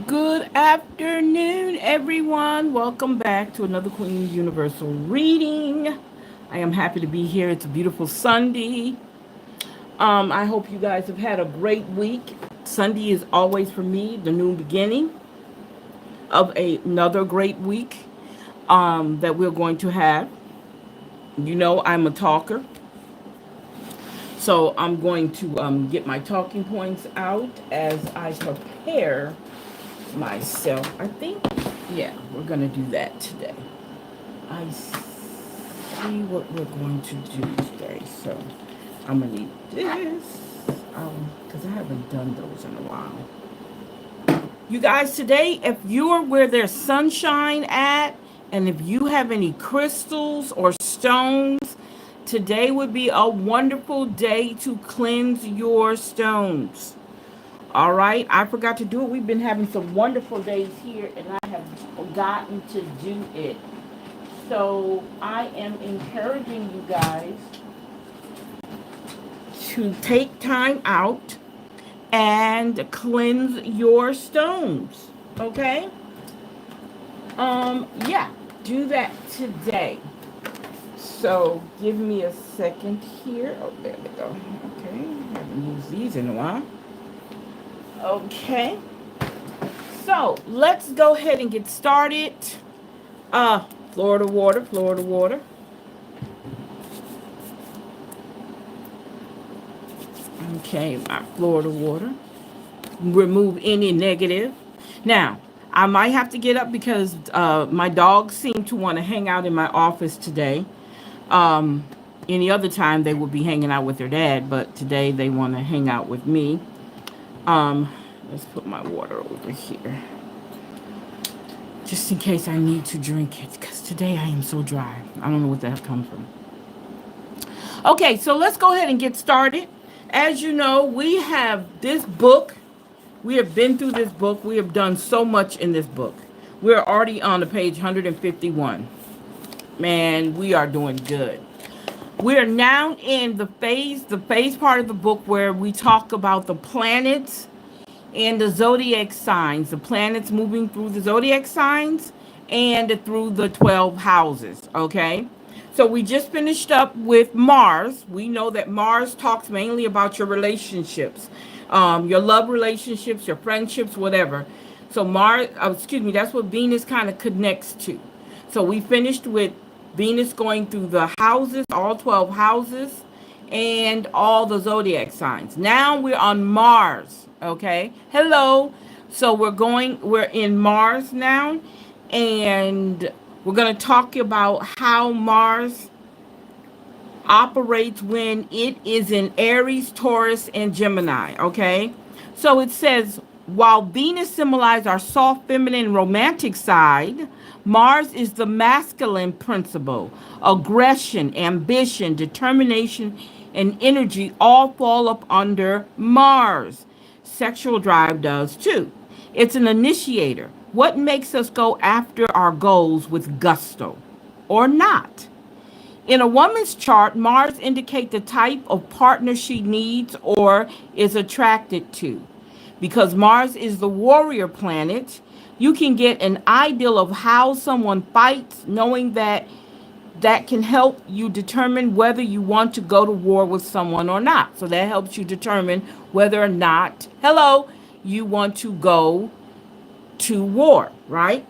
Good afternoon, everyone. Welcome back to another Queen Universal reading. I am happy to be here. It's a beautiful Sunday. I hope you guys have had a great week. Sunday is always for me the new beginning of another great week that we're going to have. You know, I'm a talker, so I'm going to get my talking points out as I prepare myself. I think, yeah, we're gonna do that today. I see what we're going to do today. So I'm gonna need this because I haven't done those in a while. You guys, today, if you're where there's sunshine at, and if you have any crystals or stones, today would be a wonderful day to cleanse your stones. All right, I forgot to do it. We've been having some wonderful days here, and I have forgotten to do it. So I am encouraging you guys to take time out and cleanse your stones. Okay? Yeah, do that today. So give me a second here. Oh, there we go. Okay, I haven't used these in a while. Okay, so let's go ahead and get started. Florida water, Florida water. Okay, my Florida water. Remove any negative. Now, I might have to get up because my dogs seem to want to hang out in my office today. Any other time they would be hanging out with their dad, but today they want to hang out with me. Let's put my water over here. Just in case I need to drink it, because today I am so dry. I don't know what that comes from. Okay, so let's go ahead and get started. As you know, we have this book. We have been through this book. We have done so much in this book. We're already on the page 151. Man, we are doing good. We are now in the phase part of the book where we talk about the planets and the zodiac signs, the planets moving through the zodiac signs and through the 12 houses, okay? So we just finished up with Mars. We know that Mars talks mainly about your relationships, your love relationships, your friendships, whatever. So Mars, that's what Venus kind of connects to. So we finished with Venus going through the houses, all 12 houses, and all the zodiac signs. Now we're on Mars, okay? Hello. So we're in Mars now, and we're going to talk about how Mars operates when it is in Aries, Taurus, and Gemini, okay? So it says, while Venus symbolizes our soft, feminine, romantic side, Mars is the masculine principle. Aggression, ambition, determination, and energy all fall up under Mars. Sexual drive does too. It's an initiator. What makes us go after our goals with gusto or not? In a woman's chart, Mars indicates the type of partner she needs or is attracted to. Because Mars is the warrior planet, you can get an ideal of how someone fights, knowing that can help you determine whether you want to go to war with someone or not. So that helps you determine whether or not, you want to go to war, right?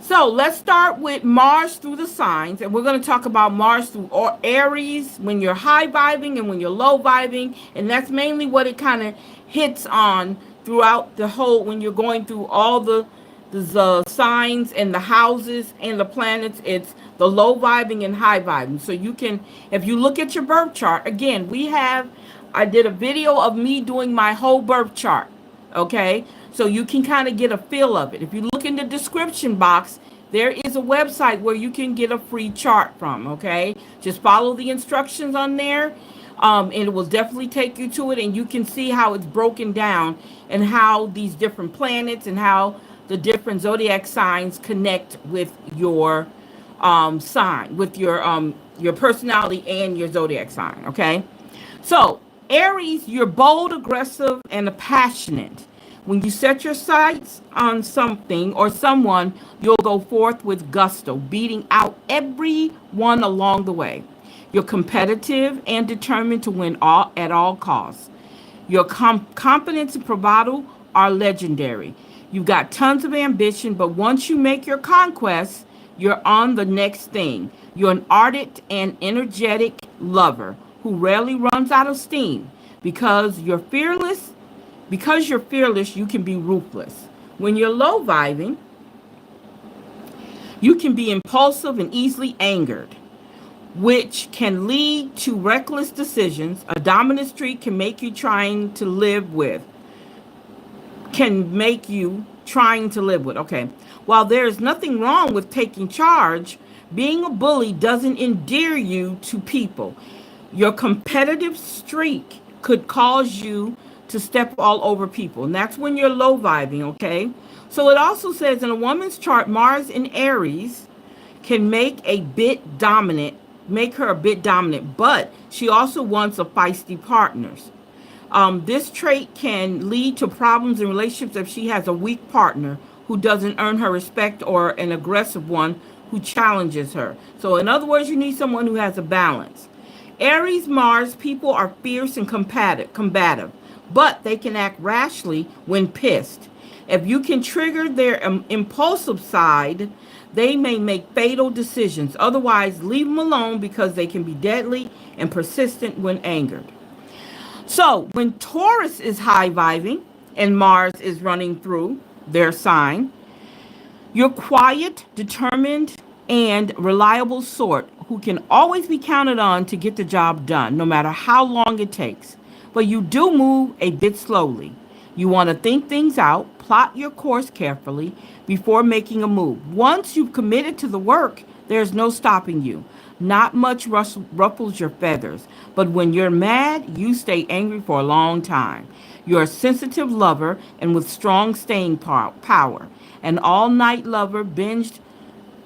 So let's start with Mars through the signs, and we're going to talk about Mars through Aries when you're high vibing and when you're low vibing, and that's mainly what it kind of hits on throughout the whole, when you're going through all the signs and the houses and the planets. It's the low vibing and high vibing. So you can, if you look at your birth chart, again, I did a video of me doing my whole birth chart, okay? So you can kind of get a feel of it. If you look in the description box, there is a website where you can get a free chart from, okay? Just follow the instructions on there, and it will definitely take you to it, and you can see how it's broken down and how these different planets and how the different zodiac signs connect with your sign, with your personality and your zodiac sign, okay? So Aries, you're bold, aggressive, and passionate. When you set your sights on something or someone, you'll go forth with gusto, beating out everyone along the way. You're competitive and determined to win at all costs. Your confidence and bravado are legendary. You've got tons of ambition, but once you make your conquests, you're on the next thing. You're an ardent and energetic lover who rarely runs out of steam because you're fearless. Because you're fearless, you can be ruthless. When you're low vibing, you can be impulsive and easily angered, which can lead to reckless decisions. A dominant streak can make you trying to live with. Can make you trying to live with. Okay. While there is nothing wrong with taking charge, being a bully doesn't endear you to people. Your competitive streak could cause you to step all over people. And that's when you're low vibing, okay? So it also says in a woman's chart, Mars in Aries can make her a bit dominant, but she also wants a feisty partner. This trait can lead to problems in relationships if she has a weak partner who doesn't earn her respect or an aggressive one who challenges her. So, in other words, you need someone who has a balance. Aries Mars people are fierce and combative, but they can act rashly when pissed. If you can trigger their impulsive side, they may make fatal decisions. Otherwise, leave them alone because they can be deadly and persistent when angered. So, when Taurus is high vibing and Mars is running through their sign, you're quiet, determined, and reliable sort who can always be counted on to get the job done, no matter how long it takes. But you do move a bit slowly. You want to think things out, plot your course carefully before making a move. Once you've committed to the work, there's no stopping you. Not much ruffles your feathers, but when you're mad, you stay angry for a long time. You're a sensitive lover and with strong staying power. An all-night lover binged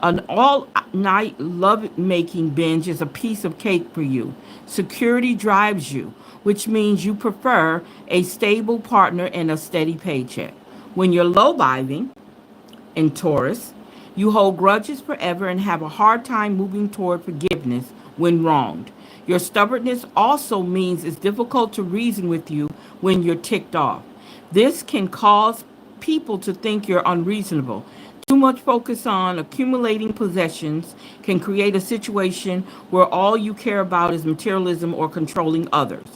An all night love making binge is a piece of cake for you. Security drives you, which means you prefer a stable partner and a steady paycheck. When you're low vibing in Taurus, you hold grudges forever and have a hard time moving toward forgiveness when wronged. Your stubbornness also means it's difficult to reason with you when you're ticked off. This can cause people to think you're unreasonable. Too much focus on accumulating possessions can create a situation where all you care about is materialism or controlling others.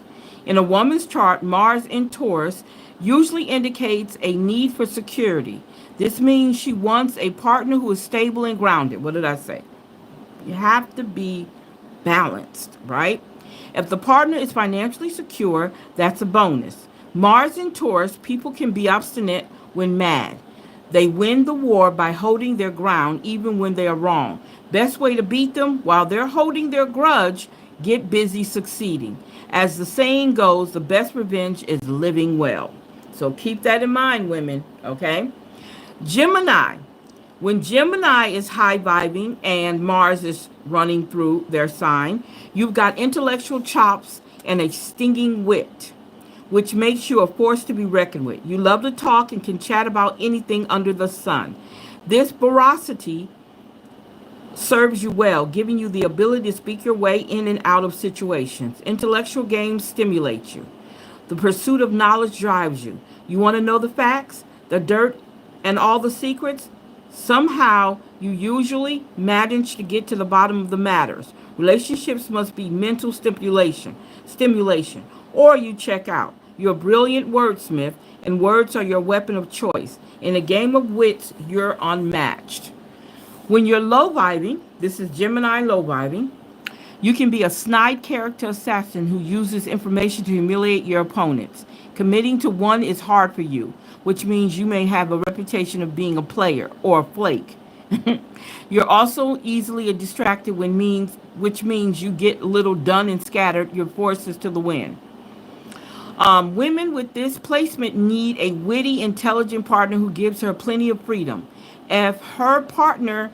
In a woman's chart, Mars in Taurus usually indicates a need for security. This means she wants a partner who is stable and grounded. What did I say? You have to be balanced, right? If the partner is financially secure, that's a bonus. Mars in Taurus, people can be obstinate when mad. They win the war by holding their ground even when they are wrong. Best way to beat them while they're holding their grudge, get busy succeeding. As the saying goes, the best revenge is living well. So keep that in mind, women, okay? Gemini. When Gemini is high vibing and Mars is running through their sign, you've got intellectual chops and a stinging wit, which makes you a force to be reckoned with. You love to talk and can chat about anything under the sun. This veracity serves you well, giving you the ability to speak your way in and out of situations. Intellectual games stimulate you. The pursuit of knowledge drives you. You want to know the facts, the dirt, and all the secrets? Somehow, you usually manage to get to the bottom of the matters. Relationships must be mental stimulation, or you check out. You're a brilliant wordsmith, and words are your weapon of choice. In a game of wits, you're unmatched. When you're low vibing, this is Gemini low vibing, you can be a snide character assassin who uses information to humiliate your opponents. Committing to one is hard for you, which means you may have a reputation of being a player or a flake. You're also easily distracted which means you get little done and scattered your forces to the wind. Women with this placement need a witty, intelligent partner who gives her plenty of freedom. If her partner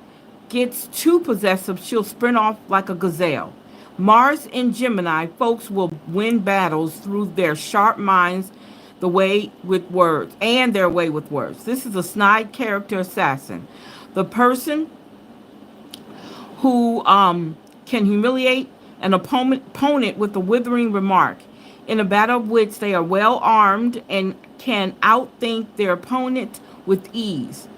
gets too possessive, she'll sprint off like a gazelle. Mars in Gemini, folks will win battles through their sharp minds, the way with words and their way with words. This is a snide character assassin. The person who can humiliate an opponent with a withering remark in a battle of which they are well armed and can outthink their opponent with ease.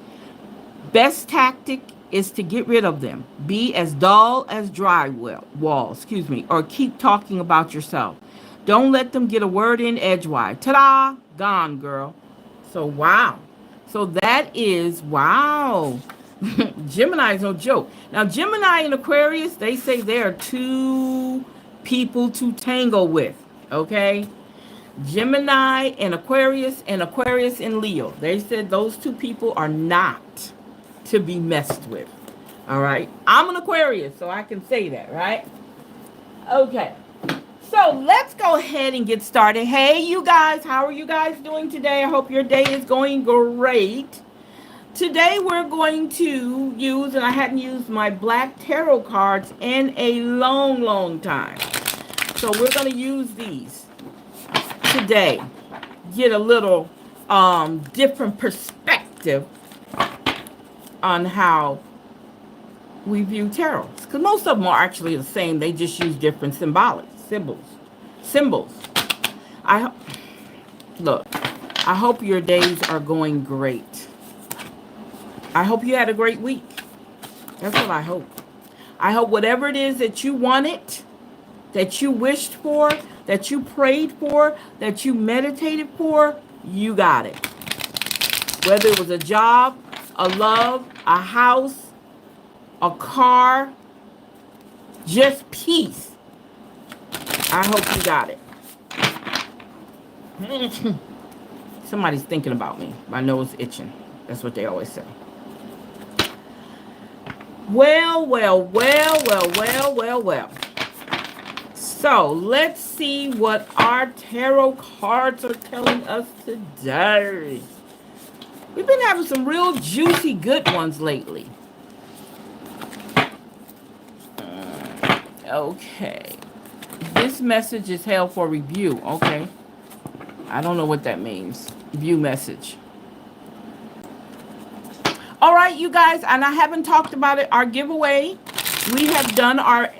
Best tactic is to get rid of them. Be as dull as walls, or keep talking about yourself. Don't let them get a word in edgewise. Ta-da! Gone, girl. So, wow. So that is, wow. Gemini is no joke. Now, Gemini and Aquarius, they say they are two people to tangle with, okay? Gemini and Aquarius and Leo. They said those two people are not to be messed with. All right. I'm an Aquarius, so I can say that, right? Okay. So let's go ahead and get started. Hey, you guys, how are you guys doing today? I hope your day is going great. Today we're going to use, and I hadn't used my black tarot cards in a long, long time. So we're going to use these today. Get a little different perspective on how we view tarot, because most of them are actually the same. They just use different symbols. Look, I hope your days are going great. I hope you had a great week. That's what I hope. I hope whatever it is that you wanted, that you wished for, that you prayed for, that you meditated for, you got it. Whether it was a job, a love, a house, a car, just peace. I hope you got it. Somebody's thinking about me. My nose itching. That's what they always say. Well. So let's see what our tarot cards are telling us today. We've been having some real juicy good ones lately. Okay. This message is held for review. Okay. I don't know what that means. View message. All right, you guys, and I haven't talked about it. Our giveaway, we have done our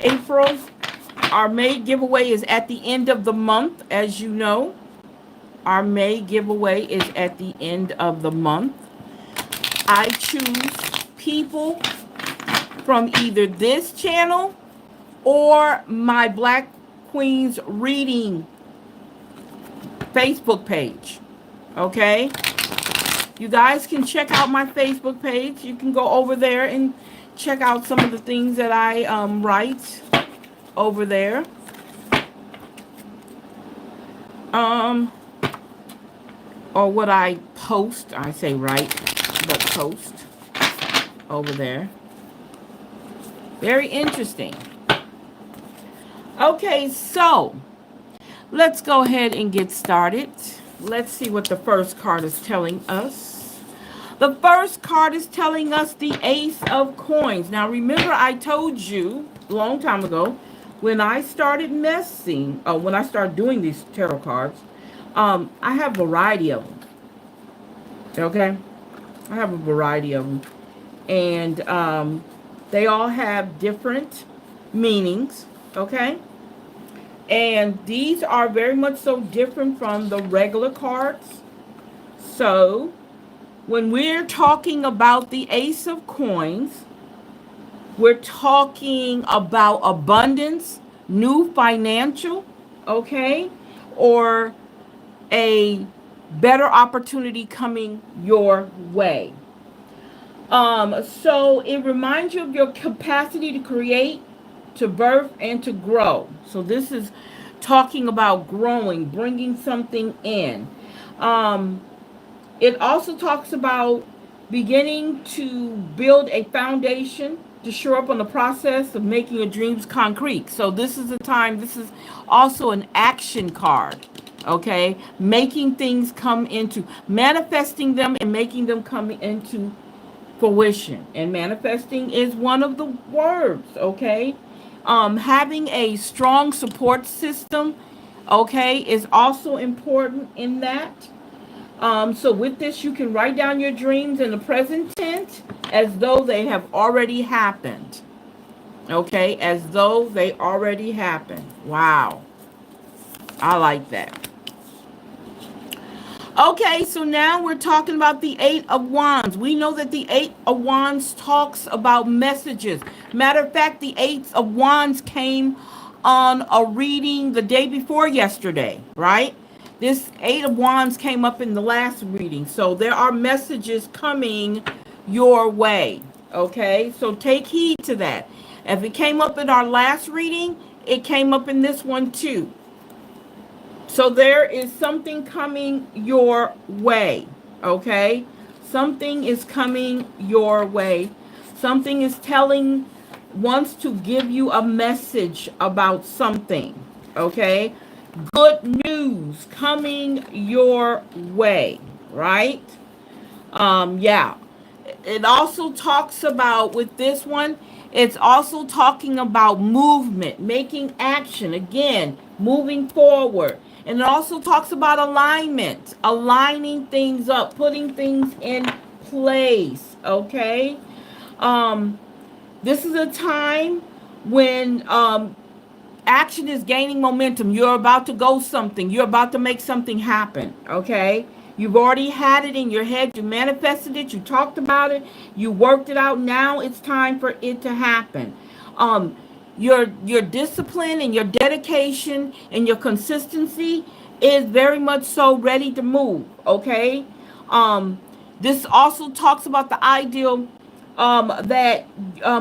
May giveaway is at the end of the month, as you know. Our May giveaway is at the end of the month. I choose people from either this channel or my Black Queens Reading Facebook page. Okay? You guys can check out my Facebook page. You can go over there and check out some of the things that I write over there. Or what I post. I say write, but post over there. Very interesting. Okay, so let's go ahead and get started. Let's see what the first card is telling us. The first card is telling us the Ace of Coins. Now, remember I told you a long time ago when I started when I started doing these tarot cards, I have a variety of them. Okay? I have a variety of them. And they all have different meanings. Okay? And these are very much so different from the regular cards. So, when we're talking about the Ace of Coins, we're talking about abundance, new financial, okay? Or a better opportunity coming your way. So, it reminds you of your capacity to create, to birth, and to grow. So this is talking about growing, bringing something in. It also talks about beginning to build a foundation to shore up on the process of making your dreams concrete. So this is this is also an action card. Okay? Making things manifesting them and making them come into fruition. And manifesting is one of the words, okay? Having a strong support system okay, is also important in that. So with this, you can write down your dreams in the present tense as though they have already happened. Okay, as though they already happened. Wow, I like that. Okay, so now we're talking about the Eight of Wands. We know that the Eight of Wands talks about messages. Matter of fact, the Eight of Wands came on a reading the day before yesterday, right? This Eight of Wands came up in the last reading. So there are messages coming your way, okay? So take heed to that. If it came up in our last reading, it came up in this one too. So there is something coming your way, okay? Something is coming your way. Something is wants to give you a message about something, okay? Good news coming your way, right? Yeah. It also talks about, with this one, it's also talking about movement, making action, again, moving forward. And it also talks about alignment, aligning things up, putting things in place, okay? Um, this is a time when action is gaining momentum. You're about to go something. You're about to make something happen, okay? You've already had it in your head. You manifested it. You talked about it. You worked it out. Now it's time for it to happen. Um, your discipline and your dedication and your consistency is very much so ready to move, okay? Um, this also talks about the ideal that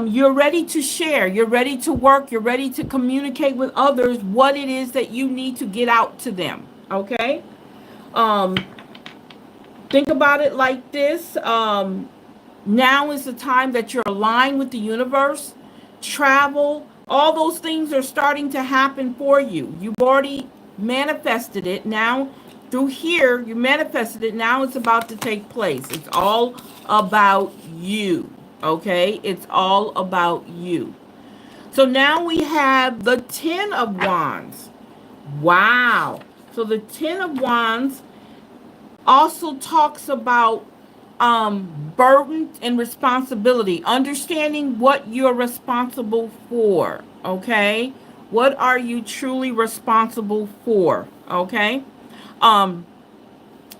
you're ready to share, you're ready to work, you're ready to communicate with others what it is that you need to get out to them. Okay? Um, think about it like this. Now is the time that you're aligned with the universe. Travel, all those things are starting to happen for you. You've already manifested it. Now, through here, you manifested it. Now it's about to take place. It's all about you. Okay? It's all about you. So now we have the Ten of Wands. Wow. So the Ten of Wands also talks about burden and responsibility, understanding what you're responsible for, okay? What are you truly responsible for, okay? um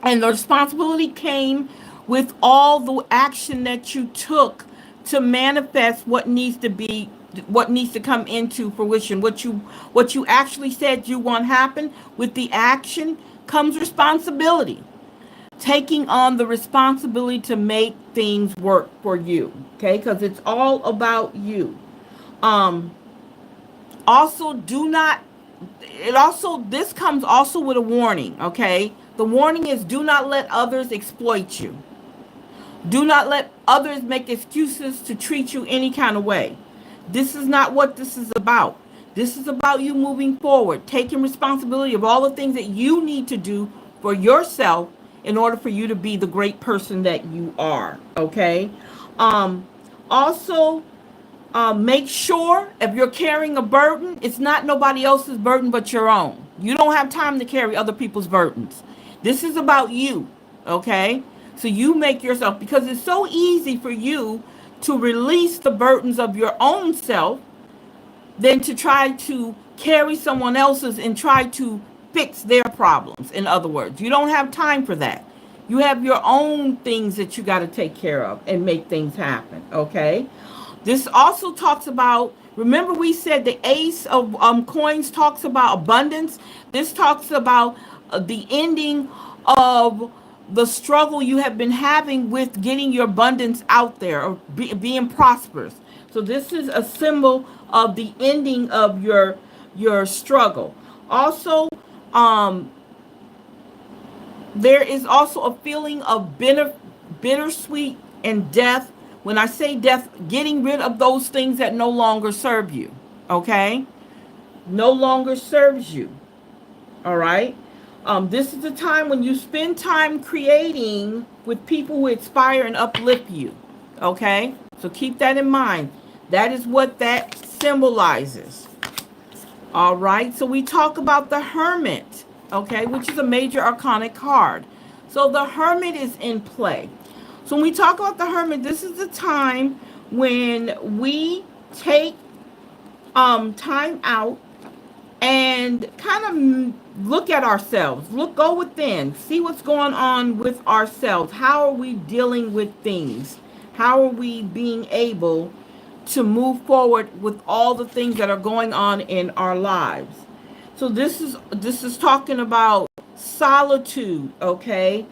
and the responsibility came with all the action that you took to manifest what needs to come into fruition, what you actually said you want happen. With the action comes responsibility, taking on the responsibility to make things work for you, okay? Because it's all about you. um Also, do not, it also, this comes also with a warning, okay? The warning is, do not let others exploit you. Do not let others make excuses to treat you any kind of way. This is not what this is about. This is about you moving forward, taking responsibility of all the things that you need to do for yourself in order for you to be the great person that you are, okay? Also, make sure if you're carrying a burden, it's not nobody else's burden but your own. You don't have time to carry other people's burdens. This is about you, okay? So you make yourself, because it's so easy for you to release the burdens of your own self than to try to carry someone else's and try to fix their problems. In other words, you don't have time for that. You have your own things that you got to take care of and make things happen, okay? This also talks about, remember we said the Ace of Coins talks about abundance. This talks about the ending of the struggle you have been having with getting your abundance out there, or being prosperous. So this is a symbol of the ending of your struggle. Also, there is also a feeling of bittersweet and death. When I say death, getting rid of those things that no longer serve you, okay? No longer serves you, all right? This is the time when you spend time creating with people who inspire and uplift you, okay? So keep that in mind. That is what that symbolizes. All right, so we talk about the Hermit, okay, which is a major arcana card. So the Hermit is in play. So when we talk about the Hermit, this is the time when we take time out and kind of look at ourselves. Go within, see what's going on with ourselves. How are we dealing with things? How are we being able to move forward with all the things that are going on in our lives? So this is talking about solitude, okay?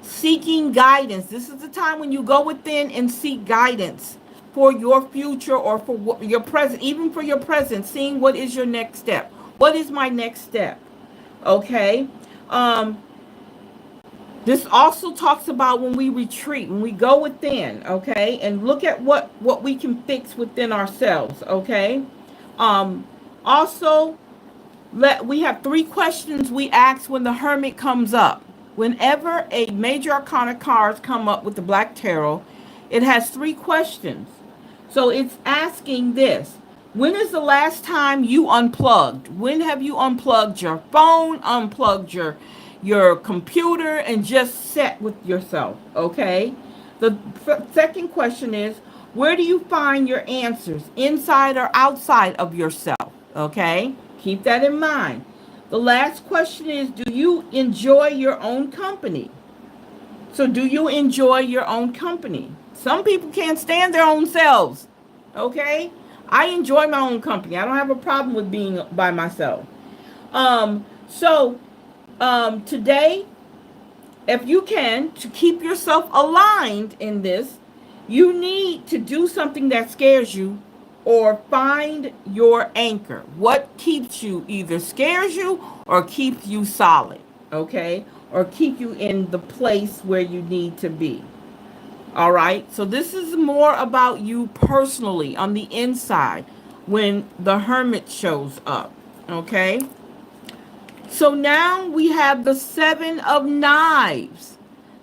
Seeking guidance. This is the time when you go within and seek guidance for your future or for your present, even for your present, seeing what is your next step. What is my next step? Okay. Um, this also talks about when we retreat, when we go within, okay, and look at what we can fix within ourselves, okay. Um, Also, we have three questions we ask when the Hermit comes up. Whenever a major arcana cards come up with the Black Tarot, it has three questions. So it's asking this: when is the last time you unplugged? When have you unplugged your phone, unplugged your computer, and just sat with yourself? Okay. The second question is, where do you find your answers, inside or outside of yourself? Okay. Keep that in mind. The last question is, do you enjoy your own company? So, do you enjoy your own company? Some people can't stand their own selves. Okay? I enjoy my own company. I don't have a problem with being by myself. Today, if you can, to keep yourself aligned in this, you need to do something that scares you or find your anchor. What keeps you, either scares you or keeps you solid, okay? Or keep you in the place where you need to be. All right? So this is more about you personally on the inside when the Hermit shows up, okay? So now we have the Seven of Knives.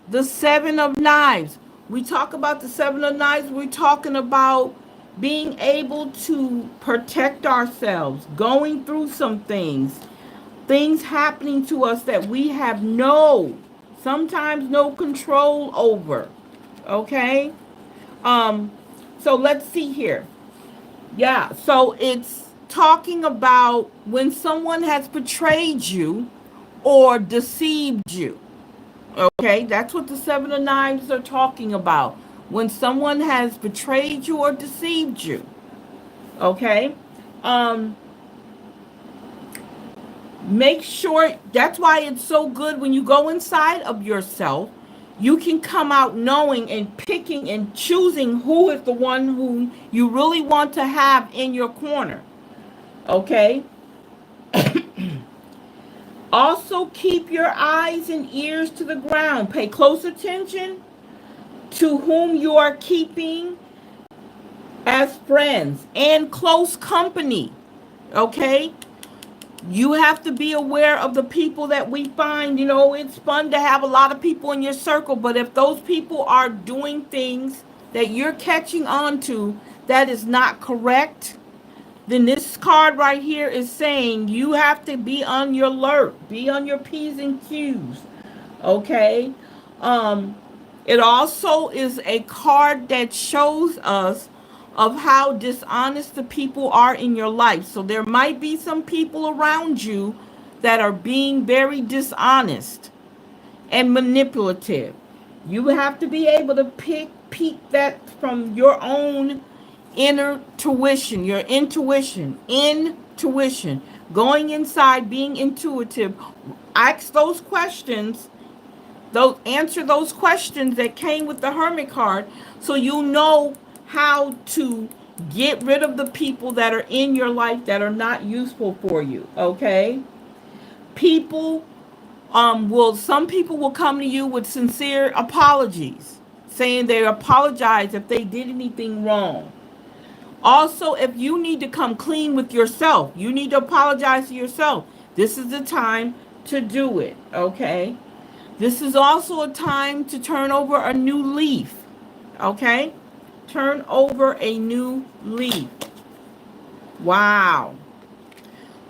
The Seven of Knives. We talk about the Seven of Knives. We're talking about being able to protect ourselves, going through some things happening to us that we have sometimes no control over. Okay? Um, so let's see here. Yeah, so it's talking about when someone has betrayed you or deceived you. Okay, that's what the Seven of Knives are talking about. When someone has betrayed you or deceived you. Okay? Um, Make sure, that's why it's so good when you go inside of yourself, you can come out knowing and picking and choosing who is the one who you really want to have in your corner. Okay? Also, keep your eyes and ears to the ground. Pay close attention to whom you are keeping as friends and close company. Okay? You have to be aware of the people that we find. You know, it's fun to have a lot of people in your circle, but if those people are doing things that you're catching on to that is not correct, then this card right here is saying you have to be on your alert, be on your P's and Q's. Okay? Um, it also is a card that shows us of how dishonest the people are in your life. So there might be some people around you that are being very dishonest and manipulative. You have to be able to peek that from your own inner tuition, your intuition, going inside, being intuitive. Ask those questions, answer those questions that came with the Hermit card, so you know how to get rid of the people that are in your life that are not useful for you. Okay? People some people will come to you with sincere apologies, saying they apologize if they did anything wrong. Also, if you need to come clean with yourself, you need to apologize to yourself. This is the time to do it, okay? This is also a time to turn over a new leaf, okay? Turn over a new leaf. Wow.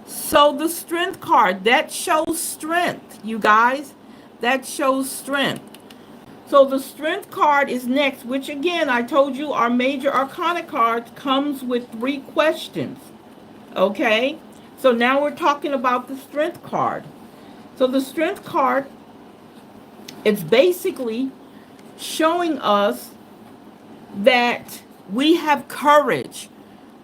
So the strength card, that shows strength, you guys. That shows strength. So the strength card is next, which again, I told you our major arcana card comes with 3 questions. Okay? So now we're talking about the strength card. So the strength card, it's basically showing us that we have courage.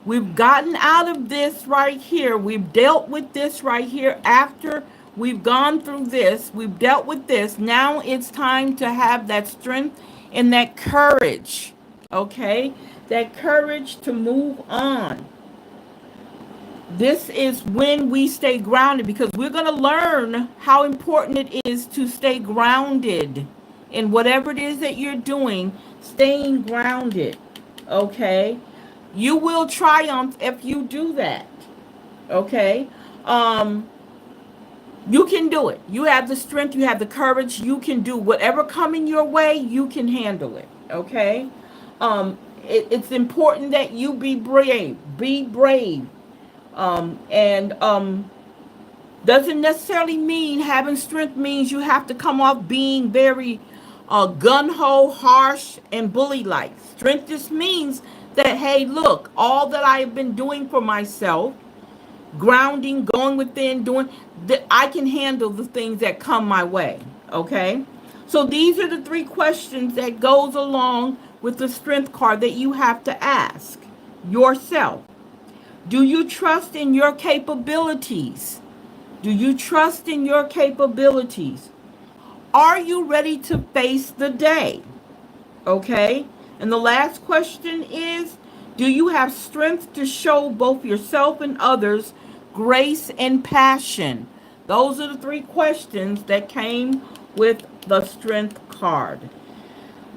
We've gotten out of this right here. We've dealt with this right here. After we've gone through this, we've dealt with this. Now it's time to have that strength and that courage. Okay? That courage to move on. This is when we stay grounded, because we're going to learn how important it is to stay grounded in whatever it is that you're doing. Staying grounded. Okay? You will triumph if you do that. Okay? You can do it. You have the strength, you have the courage, you can do whatever coming your way, you can handle it. Okay? It's important that you be brave. Be brave. And doesn't necessarily mean having strength means you have to come off being very gun-ho, harsh, and bully-like. Strength just means that, hey, look, all that I have been doing for myself, grounding, going within, doing, that I can handle the things that come my way. Okay? So these are the 3 questions that goes along with the strength card that you have to ask yourself. Do you trust in your capabilities? Do you trust in your capabilities? Are you ready to face the day? Okay? And the last question is, do you have strength to show both yourself and others grace and passion? Those are the 3 questions that came with the strength card.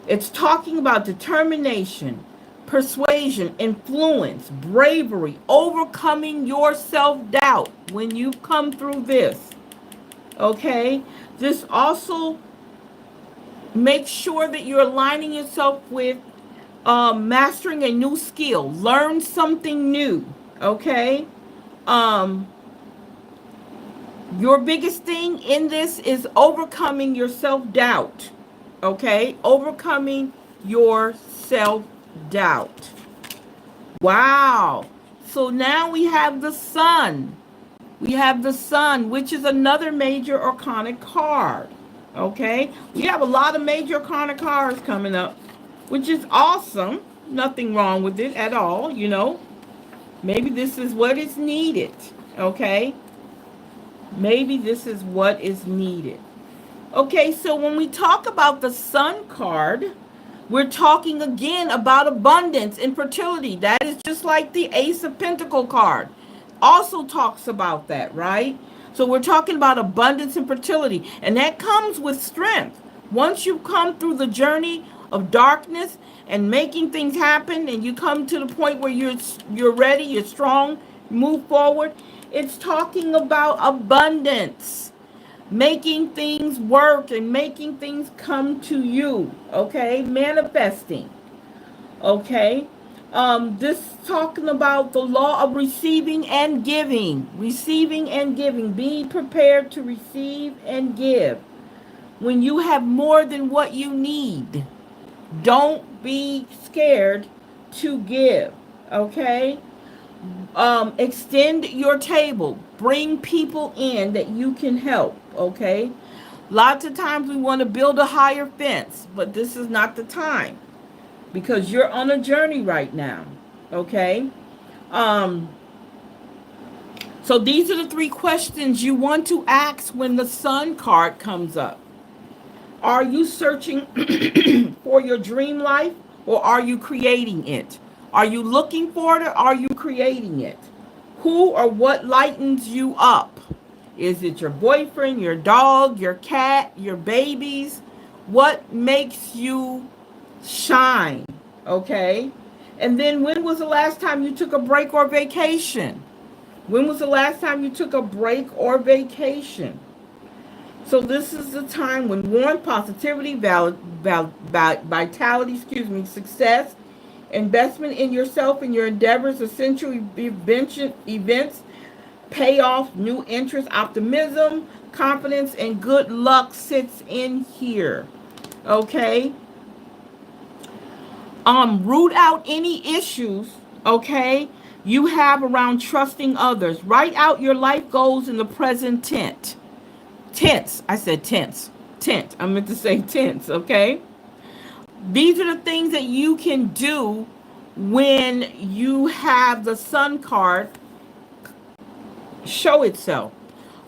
It's talking about determination, persuasion, influence, bravery, overcoming your self-doubt when you come through this. Okay? This also makes sure that you're aligning yourself with mastering a new skill. Learn something new. Okay? Your biggest thing in this is overcoming your self-doubt. Okay? Overcoming your self-doubt. Wow. So now we have the sun. We have the sun, which is another major arcana card. Okay? We have a lot of major arcana cards coming up, which is awesome. Nothing wrong with it at all, you know. Maybe this is what is needed. Okay? Maybe this is what is needed. Okay, so when we talk about the sun card, we're talking again about abundance and fertility. That is just like the Ace of Pentacle card. Also talks about that, right? So we're talking about abundance and fertility. And that comes with strength. Once you come through the journey of darkness and making things happen, and you come to the point where you're ready, you're strong, move forward, it's talking about abundance. Making things work and making things come to you. Okay? Manifesting. Okay? This is talking about the law of receiving and giving. Receiving and giving. Be prepared to receive and give. When you have more than what you need, don't be scared to give. Okay? Extend your table. Bring people in that you can help. Okay? Lots of times we want to build a higher fence, but this is not the time, because you're on a journey right now. Okay? So these are the 3 questions you want to ask when the sun card comes up. Are you searching for your dream life, or are you creating it? Are you looking for it, or are you creating it? Who or what lightens you up? Is it your boyfriend, your dog, your cat, your babies? What makes you shine? Okay? And then when was the last time you took a break or vacation? When was the last time you took a break or vacation? So this is the time when warmth, positivity, vitality, success, investment in yourself and your endeavors, essential events payoff, new interest, optimism, confidence, and good luck sits in here. Okay. Root out any issues, okay, you have around trusting others. Write out your life goals in the present tense. Tense. I said tense. Tense. I meant to say tense, okay? These are the things that you can do when you have the sun card show itself.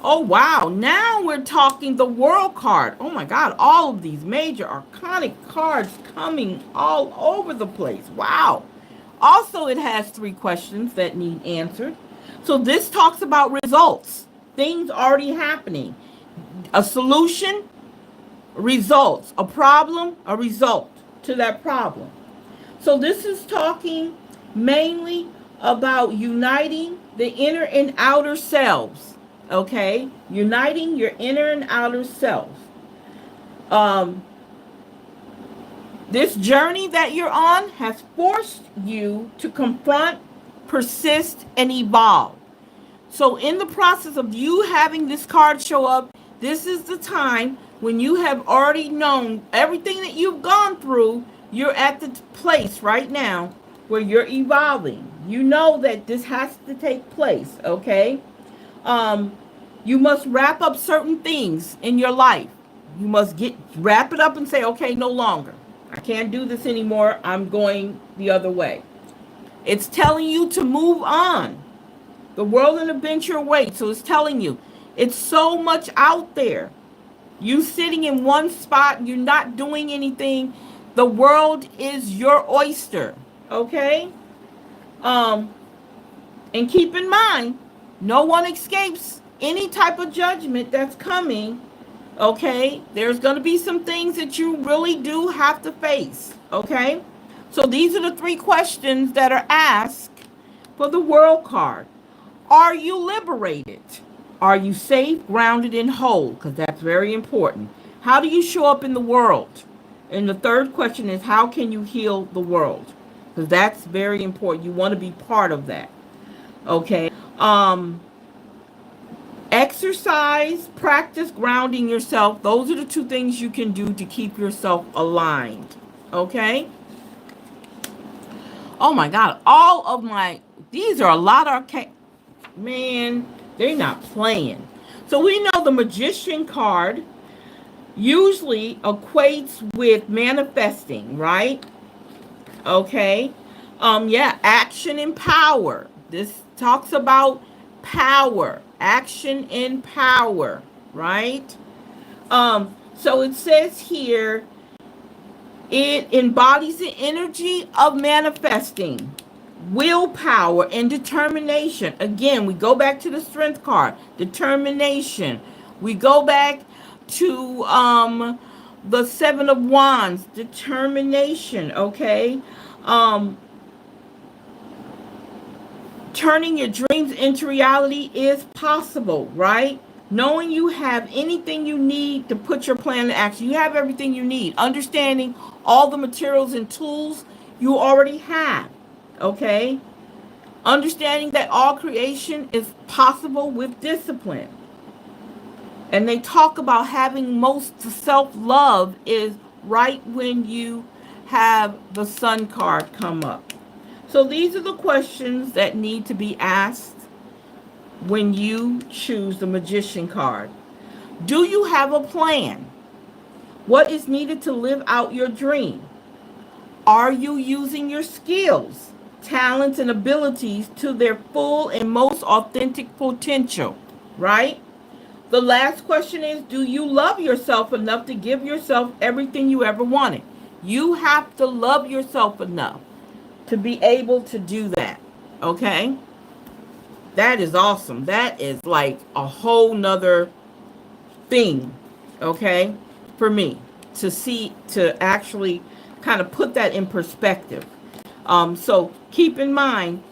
Oh, wow. Now we're talking the world card. Oh, my God. All of these major arcanic cards coming all over the place. Wow. Also, it has 3 questions that need answered. So this talks about results, things already happening. A solution, results. A problem, a result to that problem. So this is talking mainly about uniting the inner and outer selves. Okay, uniting your inner and outer selves. Um, this journey that you're on has forced you to confront, persist, and evolve. So, in the process of you having this card show up, this is the time when you have already known everything that you've gone through. You're at the place right now where you're evolving. You know that this has to take place, okay? You must wrap up certain things in your life. You must wrap it up and say, okay, no longer. I can't do this anymore. I'm going the other way. It's telling you to move on. The world and the bent your way. So it's telling you it's so much out there. You sitting in one spot, you're not doing anything. The world is your oyster. Okay? And keep in mind, no one escapes any type of judgment that's coming. Okay? There's going to be some things that you really do have to face. Okay? So these are the 3 questions that are asked for the world card. Are you liberated? Are you safe, grounded, and whole? Because that's very important. How do you show up in the world? And the 3rd question is, how can you heal the world? Because that's very important. You want to be part of that. Okay. Exercise, practice grounding yourself. Those are the 2 things you can do to keep yourself aligned. Okay. Oh my God. These are a lot of man, they're not playing. So we know the Magician card usually equates with manifesting, right? Okay. Yeah, action and power. This talks about power, action and power, right? So it says here, it embodies the energy of manifesting, willpower, and determination. Again, we go back to the strength card, determination. We go back to the 7 of Wands, determination. Okay. Turning your dreams into reality is possible, right? Knowing you have anything you need to put your plan in action. You have everything you need. Understanding all the materials and tools you already have. Okay? Understanding that all creation is possible with discipline. And they talk about having most self-love is right when you have the sun card come up. So these are the questions that need to be asked when you choose the Magician card. Do you have a plan? What is needed to live out your dream? Are you using your skills, talents, and abilities to their full and most authentic potential? Right? The last question is, do you love yourself enough to give yourself everything you ever wanted? You have to love yourself enough to be able to do that. Okay? That is awesome. That is like a whole nother thing, okay, for me to actually kind of put that in perspective. So keep in mind,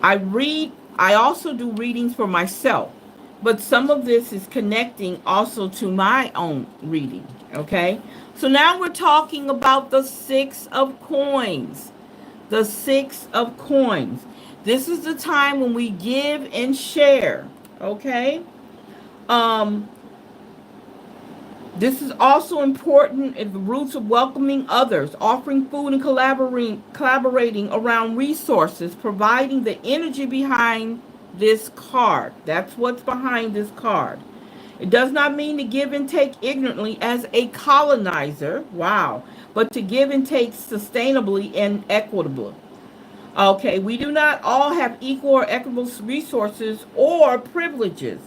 I also do readings for myself, but some of this is connecting also to my own reading, okay? So now we're talking about the 6 of coins. The 6 of coins. This is the time when we give and share. Okay. Um, This is also important in the roots of welcoming others, offering food and collaborating around resources, providing the energy behind this card. That's what's behind this card. It does not mean to give and take ignorantly as a colonizer, wow, but to give and take sustainably and equitably. Okay, we do not all have equal or equitable resources or privileges.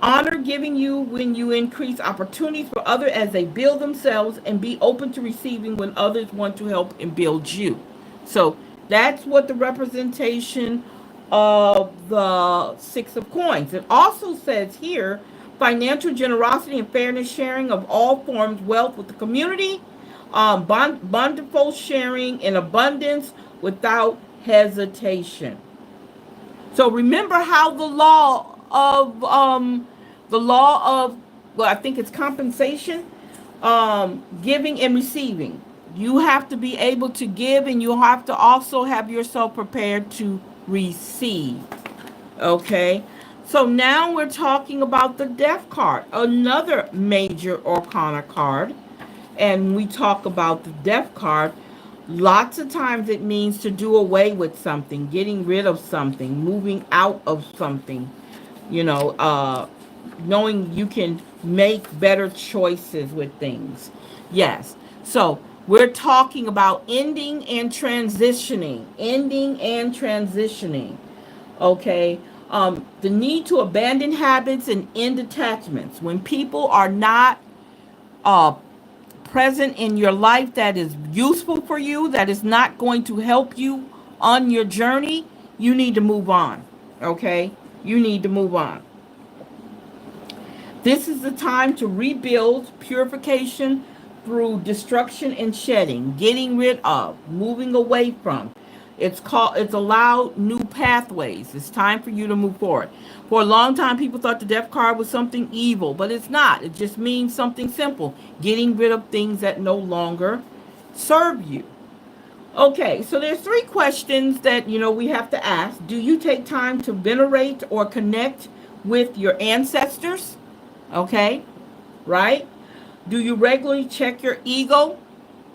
Honor giving you when you increase opportunities for others as they build themselves, and be open to receiving when others want to help and build you. So that's what the representation of the Six of Coins. It also says here financial generosity and fairness, sharing of all forms, wealth with the community, bountiful sharing in abundance without hesitation. So remember how the law of, well, I think it's compensation, giving and receiving. You have to be able to give, and you have to also have yourself prepared to receive. Okay. So now we're talking about the Death card, another major arcana card. And we talk about the Death card. Lots of times it means to do away with something, getting rid of something, moving out of something, you know, knowing you can make better choices with things. Yes. So we're talking about ending and transitioning. Okay. The need to abandon habits and end attachments. When people are not uh, present in your life that is useful for you, that is not going to help you on your journey, you need to move on. Okay? You need to move on. This is the time to rebuild, purification through destruction and shedding, getting rid of, moving away from. It's allowed new pathways. It's time for you to move forward. For a long time people thought the Death card was something evil, but it's not. It just means something simple, getting rid of things that no longer serve you. Okay, so there's three questions that we have to ask. Do you take time to venerate or connect with your ancestors? Okay, right? Do you regularly check your ego?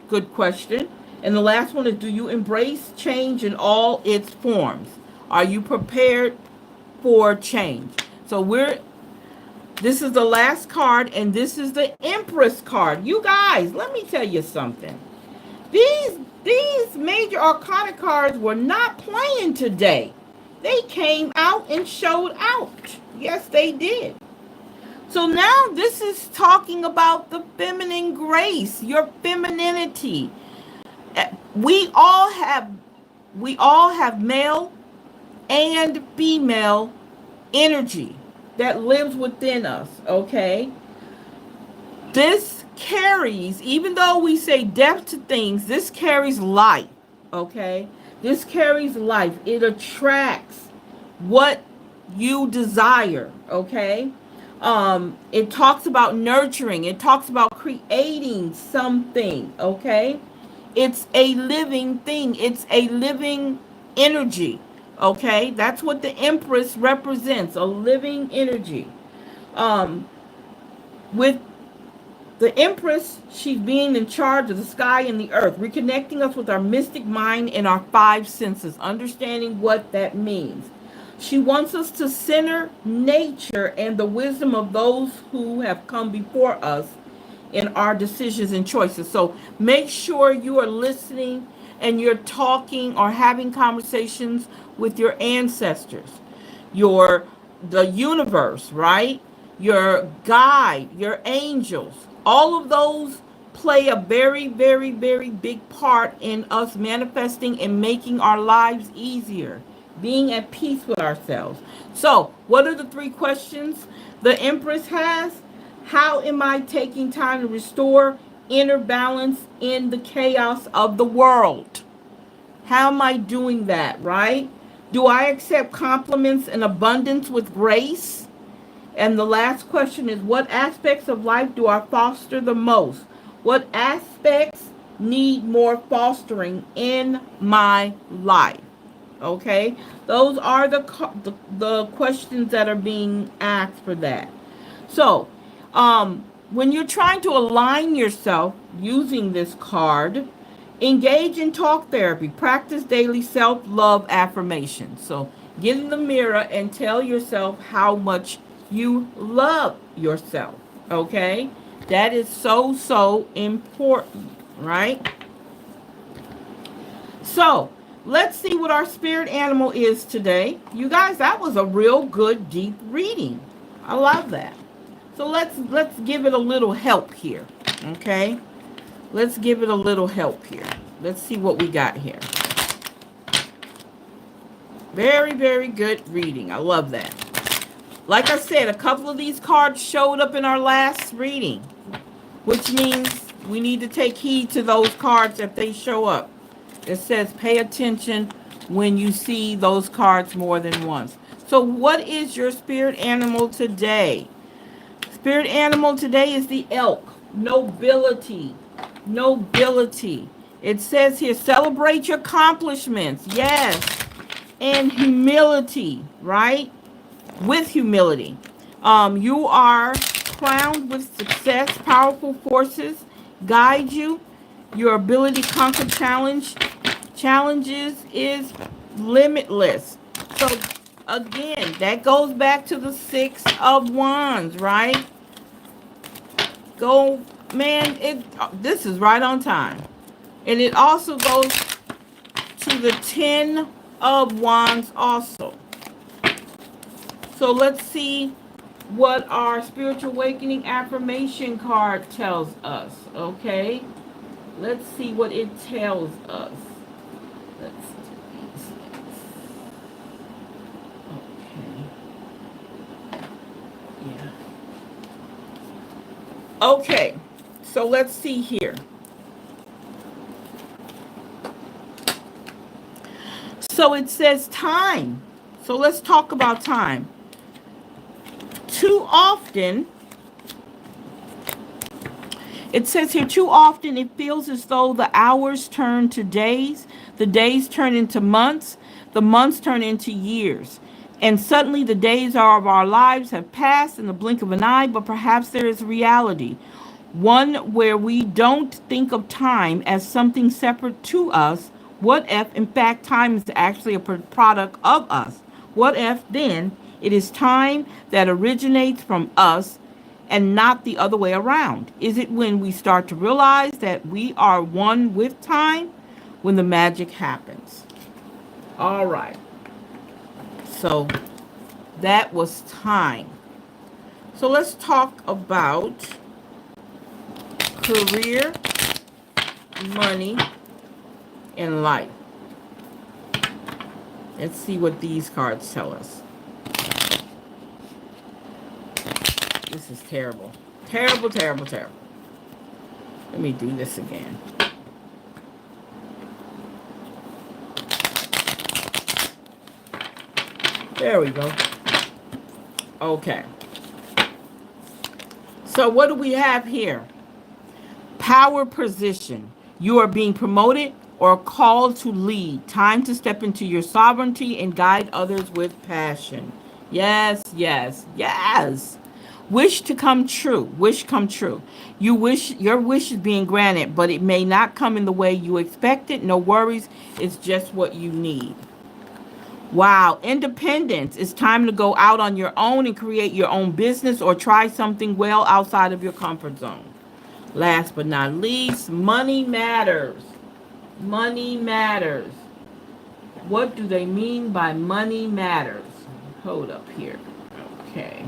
Good question. And the last one is, do you embrace change in all its forms? Are you prepared for change? So this is the last card, and this is the Empress card. You guys, let me tell you something. These major arcana cards were not playing today. They came out and showed out. Yes, they did. So now this is talking about the feminine grace, your femininity. We all have male and female energy that lives within us, okay? This carries, even though we say death to things, this carries life, okay? This carries life. It attracts what you desire, okay? It talks about nurturing. It talks about creating something, okay? It's a living thing. It's a living energy, okay? That's what the Empress represents, a living energy. With the Empress, she's being in charge of the sky and the earth, reconnecting us with our mystic mind and our five senses, understanding what that means. She wants us to center nature and the wisdom of those who have come before us in our decisions and choices. So make sure you are listening and you're talking or having conversations with your ancestors, the universe, right? Your guide, your angels. All of those play a very, very, very big part in us manifesting and making our lives easier, being at peace with ourselves. So, what are the three questions the Empress has? How am I taking time to restore inner balance in the chaos of the world? How am I doing that, right? Do I accept compliments and abundance with grace? And the last question is, what aspects of life do I foster the most? What aspects need more fostering in my life? Okay, those are the questions that are being asked for that. So, when you're trying to align yourself using this card, engage in talk therapy. Practice daily self love affirmations. So, get in the mirror and tell yourself how much you love yourself. Okay, that is so important, right? So, let's see what our spirit animal is today. You guys, that was a real good deep reading. I love that. So let's give it a little help here. Okay? Let's give it a little help here. Let's see what we got here. Very good reading. I love that. Like I said, a couple of these cards showed up in our last reading, which means we need to take heed to those cards if they show up. It says pay attention when you see those cards more than once. So what is your spirit animal today? Spirit animal today is the elk. Nobility. Nobility. It says here, celebrate your accomplishments. Yes. And humility, right? With humility. You are crowned with success. Powerful forces guide you. Your ability to conquer challenges is limitless. So again, that goes back to the Six of Wands, right? Go, man, this is right on time. And it also goes to the Ten of Wands also. So let's see what our spiritual awakening affirmation card tells us, okay? Let's see what it tells us. Let's do these things. Okay. Yeah. Okay. So let's see here. So it says time. So let's talk about time. Too often, it says here, too often it feels as though the hours turn to days, the days turn into months, the months turn into years. And suddenly the days of our lives have passed in the blink of an eye, but perhaps there is reality. One where we don't think of time as something separate to us. What if, in fact, time is actually a product of us? What if, then, it is time that originates from us and not the other way around? Is it when we start to realize that we are one with time when the magic happens? All right. So that was time. So let's talk about career, money, and life. Let's see what these cards tell us. This is terrible. Terrible. Let me do this again. There we go. Okay. So what do we have here? Power position. You are being promoted or called to lead. Time to step into your sovereignty and guide others with passion. Yes. Wish to come true. Wish come true. You wish your wish is being granted, but it may not come in the way you expected. No worries. It's just what you need. Wow, independence. It's time to go out on your own and create your own business or try something well outside of your comfort zone. Last but not least, money matters. Money matters. What do they mean by money matters? Hold up here. Okay.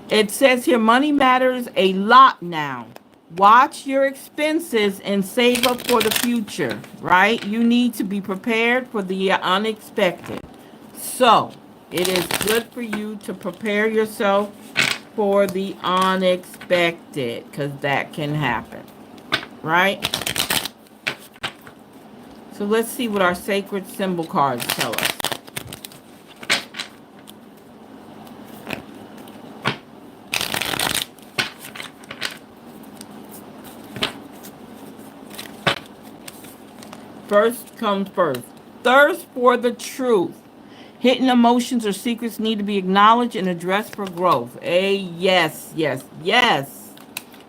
It says here money matters a lot now. Watch your expenses and save up for the future, right? You need to be prepared for the unexpected. So, it is good for you to prepare yourself for the unexpected because that can happen, right? So, let's see what our sacred symbol cards tell us. First comes first. thirst for the truth. Hidden emotions or secrets need to be acknowledged and addressed for growth. Yes, yes, yes.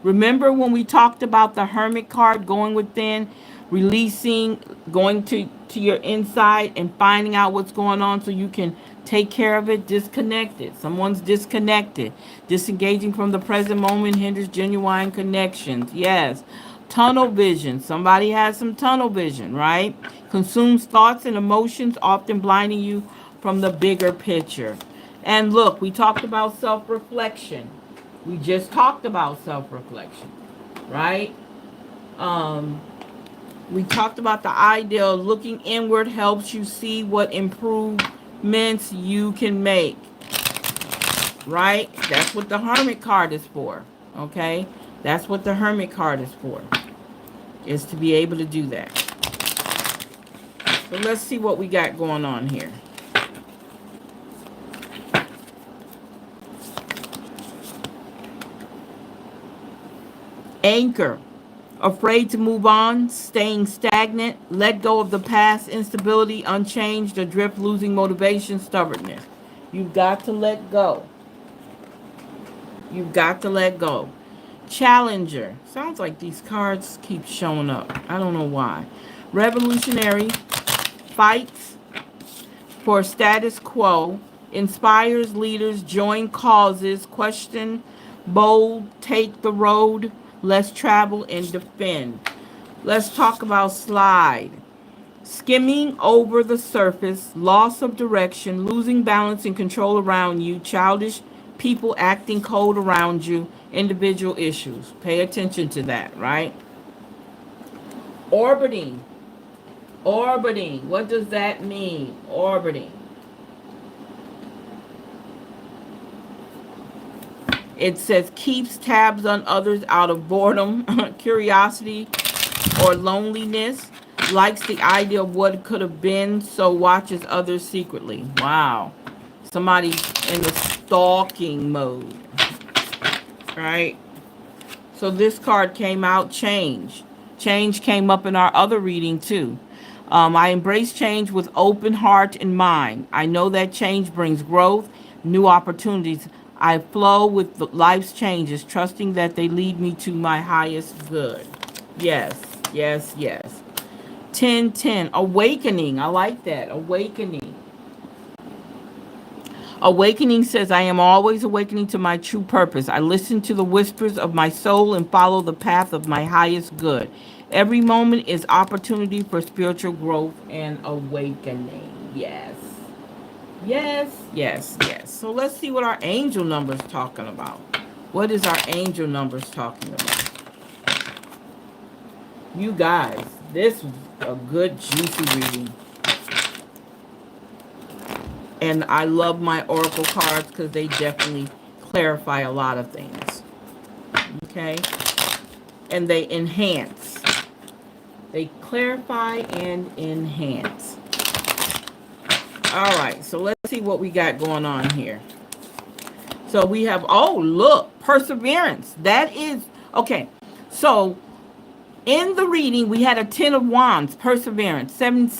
Remember when we talked about the Hermit card, going within, releasing, going to your inside and finding out what's going on so you can take care of it? Disconnected. Someone's disconnected. Disengaging from the present moment hinders genuine connections. Yes. Tunnel vision. Somebody has some tunnel vision, right? Consumes thoughts and emotions, often blinding you from the bigger picture. And look, we talked about self reflection. We just talked about self-reflection, right? Um, we talked about the idea of looking inward helps you see what improvements you can make, right? That's what the Hermit card is for, okay? That's what the Hermit card is for, is to be able to do that. So let's see what we got going on here. Anchor. Afraid to move on, staying stagnant, let go of the past, instability, unchanged, adrift, losing motivation, stubbornness. You've got to let go. You've got to let go. Challenger. Sounds like these cards keep showing up. I don't know why. Revolutionary. Fights for status quo. Inspires leaders, join causes, question, bold, take the road, less travel, and defend. Let's talk about slide. Skimming over the surface, loss of direction, losing balance and control around you, childish people acting cold around you, individual issues. Pay attention to that, right? Orbiting. Orbiting. What does that mean? Orbiting. It says keeps tabs on others out of boredom, curiosity, or loneliness. Likes the idea of what could have been, so watches others secretly. Wow. Somebody in the stalking mode, right? So this card came out, change. Change came up in our other reading too. I embrace change with open heart and mind. I know that change brings growth, new opportunities. I flow with life's changes, trusting that they lead me to my highest good. Yes, yes, yes. 1010, awakening. I like that. Awakening. Awakening says, I am always awakening to my true purpose. I listen to the whispers of my soul and follow the path of my highest good. Every moment is opportunity for spiritual growth and awakening. Yes. Yes, yes, yes. So let's see what our angel number is talking about. What is our angel numbers talking about? You guys, this was a good, juicy reading. And I love my oracle cards because they definitely clarify a lot of things. Okay? And they enhance. They clarify and enhance. All right, so let's see what we got going on here. So we have, oh, look, perseverance. That is, okay. So in the reading, we had a 10 of wands, perseverance, 7.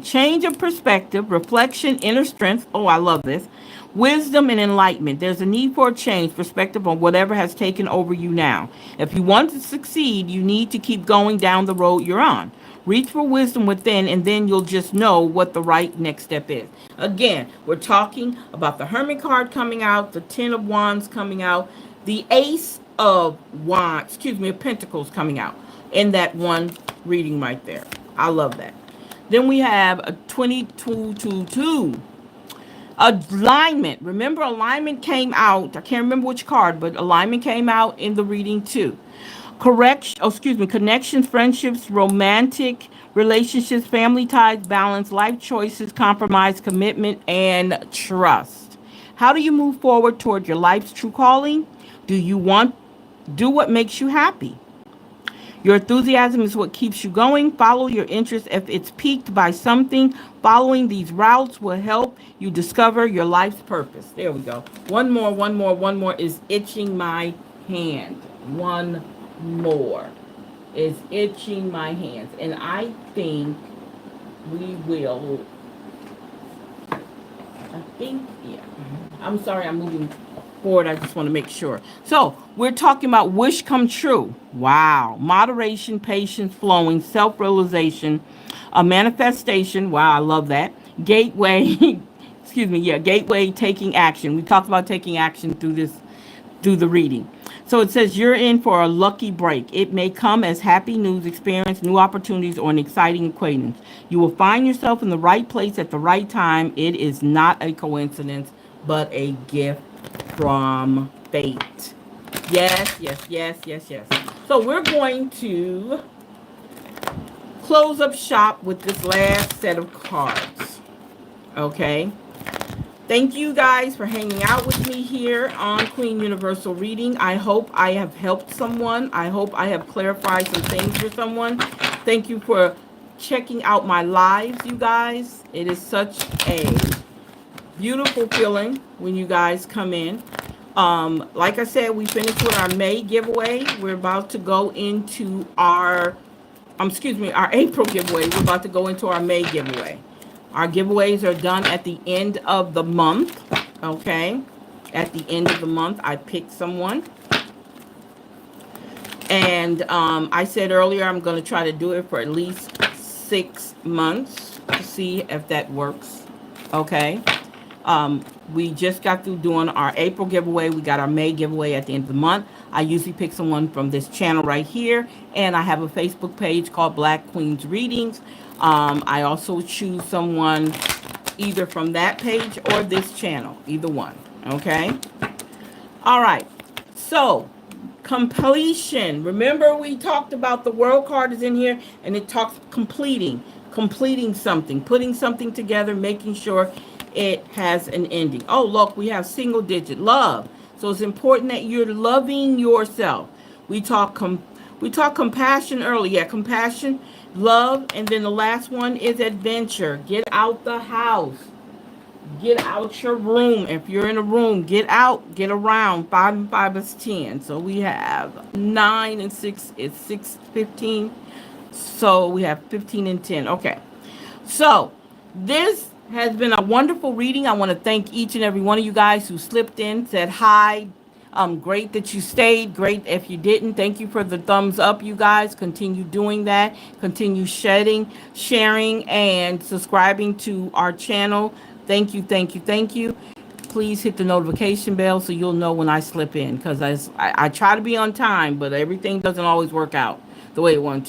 Change of perspective, reflection, inner strength. Oh, I love this. Wisdom and enlightenment. There's a need for a change perspective on whatever has taken over you now. If you want to succeed, you need to keep going down the road you're on. Reach for wisdom within, and then you'll just know what the right next step is. Again, we're talking about the Hermit card coming out, the 10 of wands coming out, the Ace of wands, of pentacles coming out in that one reading right there. I love that. Then we have a 2222. Alignment. Remember, alignment came out. I can't remember which card, but alignment came out in the reading too. Connections, friendships, romantic relationships, family ties, balance, life choices, compromise, commitment, and trust. How do you move forward toward your life's true calling? Do what makes you happy? Your enthusiasm is what keeps you going. Follow your interest if it's piqued by something. Following these routes will help you discover your life's purpose. There we go. One more is itching my hand. One more is itching my hands. And I think we will, I think, yeah. I'm sorry, I'm moving forward. I just want to make sure. So, we're talking about wish come true. Wow. Moderation, patience, flowing, self realization, a manifestation. Wow, I love that. Gateway, excuse me, yeah, gateway, taking action. We talked about taking action through this, through the reading. So it says you're in for a lucky break. It may come as happy news, experience, new opportunities, or an exciting acquaintance. You will find yourself in the right place at the right time. It is not a coincidence, but a gift from fate. Yes, yes, yes, yes, yes. So we're going to close up shop with this last set of cards. Okay. Thank you guys for hanging out with me here on Queen Universal Reading. I hope I have helped someone. I hope I have clarified some things for someone. Thank you for checking out my lives, you guys. It is such a beautiful feeling when you guys come in. Like I said, we finished with our May giveaway. We're about to go into our, excuse me, our April giveaway. We're about to go into our May giveaway. Our giveaways are done at the end of the month. Okay. At the end of the month, I pick someone. And I said earlier, I'm going to try to do it for at least 6 months to see if that works. Okay. We just got through doing our April giveaway. We got our May giveaway at the end of the month. I usually pick someone from this channel right here. And I have a Facebook page called Black Queens Readings. I also choose someone either from that page or this channel. Either one. Okay? All right. So, completion. Remember we talked about the world card is in here and it talks completing something, putting something together, making sure it has an ending. Oh, look, we have single digit love. So it's important that you're loving yourself. We talk compassion earlier. Yeah, compassion, love, and then the last one is adventure. Get out the house. Get out your room. If you're in a room, get out, get around. 5 and 5 is 10. So we have 9 and 6 is 6, 15. So we have 15 and 10. Okay. So this has been a wonderful reading. I want to thank each and every one of you guys who slipped in, said hi. Great that you stayed. Great if you didn't. Thank you for the thumbs up, you guys. Continue doing that. Continue sharing, and subscribing to our channel. Thank you, thank you, thank you. Please hit the notification bell so you'll know when I slip in. Because I try to be on time, but everything doesn't always work out the way I want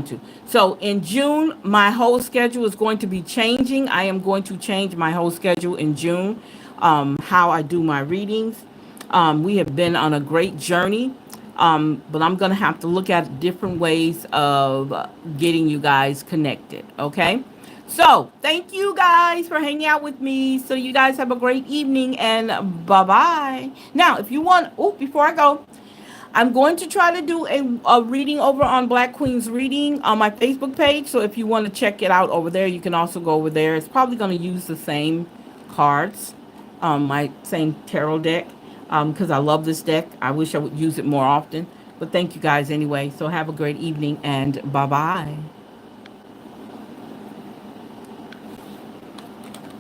to. So in June, my whole schedule is going to be changing. I am going to change my whole schedule in June, how I do my readings. We have been on a great journey, but I'm going to have to look at different ways of getting you guys connected. Okay. So thank you guys for hanging out with me. So you guys have a great evening and bye-bye. Now, if you want, before I go, I'm going to try to do a reading over on Black Queens Reading on my Facebook page. So if you want to check it out over there, you can also go over there. It's probably going to use the same cards, my same tarot deck, because I love this deck. I wish I would use it more often. But thank you guys anyway. So have a great evening and bye-bye.